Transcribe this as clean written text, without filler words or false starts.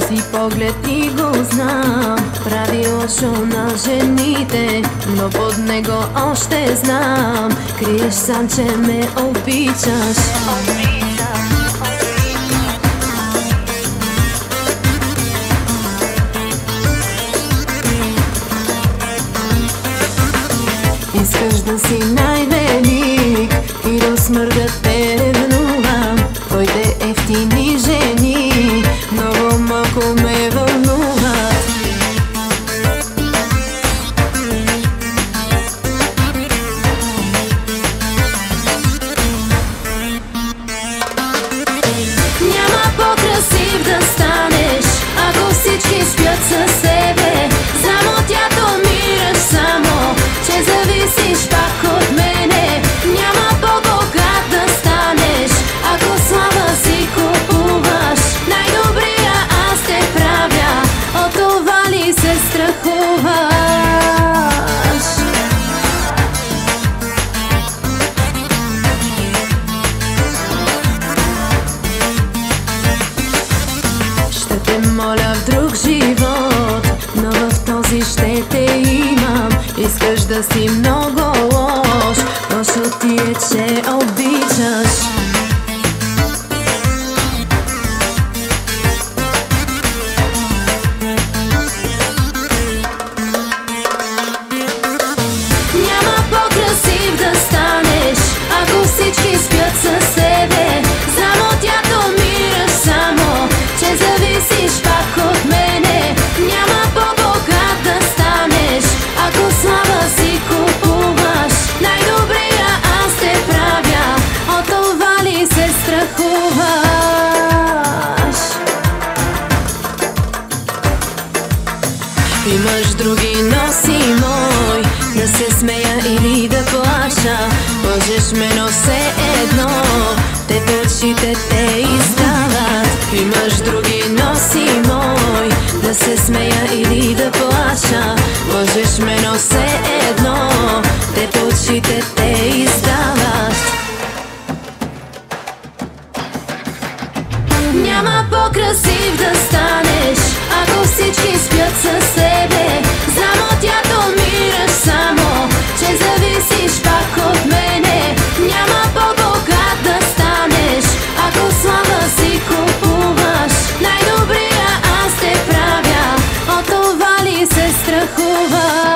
си поглед и го знам, прави лошо на жените, но под него още знам, криеш сам, че ме обичаш. Искаш да си най-велик и до смъртта те ревнувам. Твоите ефтини жени много малко ме вълнуват. Няма по-красив да станеш, ако всички спят със себе. Само тя домираш само, че зависиш пак от мене. Няма по-богат да станеш, ако слава си купуваш. Най-добрия аз те правя, от това ли се страхуваш? Ще те моля в друг живот, но в този ще те имам. Искаш да си много лош, лошо ти е, че обичаш. Няма по-красив да станеш, ако всички спят със себе. Само тя домираш само, че зависиш пак от мене. Няма по-богат да станеш, ако слава си купуваш. Най-добрия аз те правя, от това ли се страхуваш? Имаш други, но си мой, да се смея или да плача. Лъжеш ме, но все едно, те очите те издават. Имаш други, но си мой, да се смея или да плача. Лъжеш ме, но все едно, те очите те издават. Няма по-красив да станеш, ако всички спят със себе. Само тя домираш само, че зависиш пак от мене. Няма по-богат да станеш, ако слава си купуваш. Най-добрия аз те правя, от това ли се страхуваш?